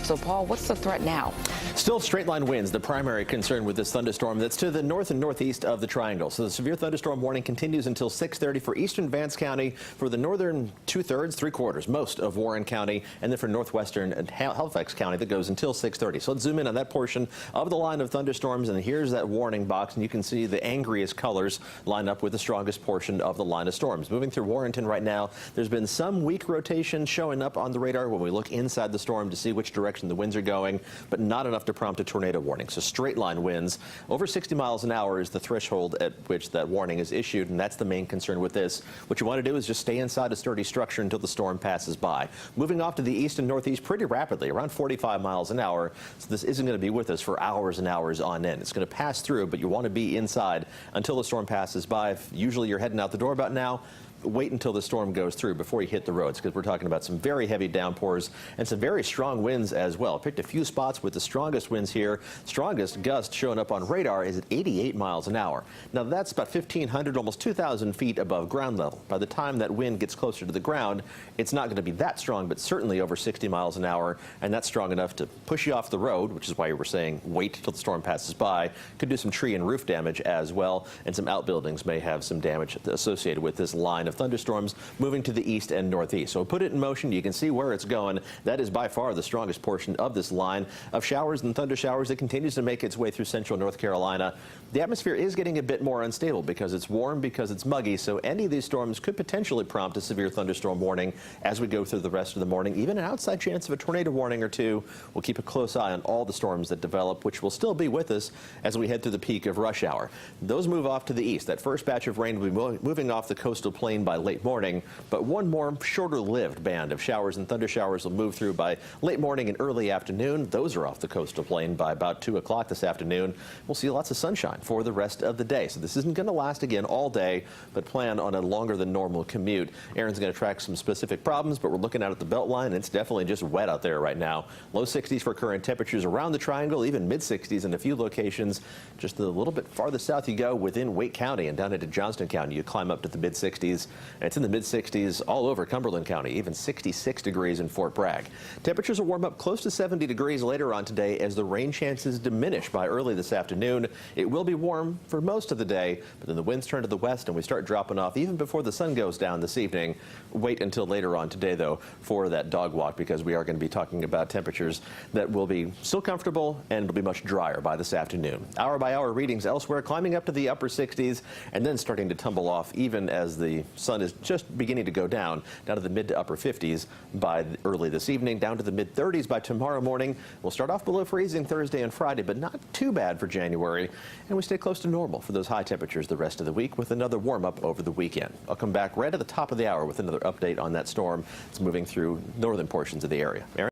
So, Paul, what's the threat now? Still straight line winds, the primary concern with this thunderstorm that's to the north and northeast of the triangle. So the severe thunderstorm warning continues until 6:30 for eastern Vance County, for the northern 2/3, 3/4, most of Warren County, and then for northwestern and Halifax County that goes until 6:30. So let's zoom in on that portion of the line of thunderstorms, and here's that warning box, and you can see the angriest colors line up with the strongest portion of the line of storms. Moving through Warrenton right now, there's been some weak rotation showing up on the radar when we look inside the storm to see which direction the winds are going, but not enough to prompt a tornado warning. So straight line winds over 60 miles an hour is the threshold at which that warning is issued, and that's the main concern with this. What you want to do is just stay inside a sturdy structure until the storm passes by. Moving off to the east and northeast pretty rapidly, around 45 miles an hour. So this isn't going to be with us for hours and hours on end. It's going to pass through, but you want to be inside until the storm passes by. If usually you're heading out the door about now, wait until the storm goes through before you hit the roads, because we're talking about some very heavy downpours and some very strong winds as well. Picked a few spots with the strongest winds here. Strongest gust showing up on radar is at 88 miles an hour. Now that's about 1,500, almost 2,000 feet above ground level. By the time that wind gets closer to the ground, it's not going to be that strong, but certainly over 60 miles an hour, and that's strong enough to push you off the road, which is why you were saying wait till the storm passes by. Could do some tree and roof damage as well, and some outbuildings may have some damage associated with this line of thunderstorms moving to the east and northeast. So put it in motion. You can see where it's going. That is by far the strongest portion of this line of showers and thunder showers that continues to make its way through central North Carolina. The atmosphere is getting a bit more unstable because it's warm, because it's muggy, so any of these storms could potentially prompt a severe thunderstorm warning as we go through the rest of the morning. Even an outside chance of a tornado warning or two. We'll keep a close eye on all the storms that develop, which will still be with us as we head through the peak of rush hour. Those move off to the east. That first batch of rain will be moving off the coastal plain by late morning, but one more shorter-lived band of showers and thunder showers will move through by late morning and early afternoon. Those are off the coastal plain by about 2 o'clock this afternoon. We'll see lots of sunshine for the rest of the day. So this isn't going to last again all day, but plan on a longer than normal commute. Aaron's going to track some specific problems, but we're looking out at the belt line, and it's definitely just wet out there right now. Low 60s for current temperatures around the triangle, even mid 60s in a few locations. Just a little bit farther south you go within Wake County and down into Johnston County, you climb up to the mid 60s. And it's in the mid 60s all over Cumberland County, even 66 degrees in Fort Bragg. Temperatures will warm up close to 70 degrees later on today as the rain chances diminish by early this afternoon. It will be warm for most of the day, but then the winds turn to the west and we start dropping off even before the sun goes down this evening. Wait until later on today, though, for that dog walk, because we are going to be talking about temperatures that will be still comfortable and will be much drier by this afternoon. Hour by hour readings elsewhere climbing up to the upper 60s and then starting to tumble off even as the sun is just beginning to go down to the mid to upper 50s by early this evening, down to the mid 30s by tomorrow morning. We'll start off below freezing Thursday and Friday, but not too bad for January, and we stay close to normal for those high temperatures the rest of the week with another warm up over the weekend. I'll come back right at the top of the hour with another update on that storm. It's moving through northern portions of the area. Aaron?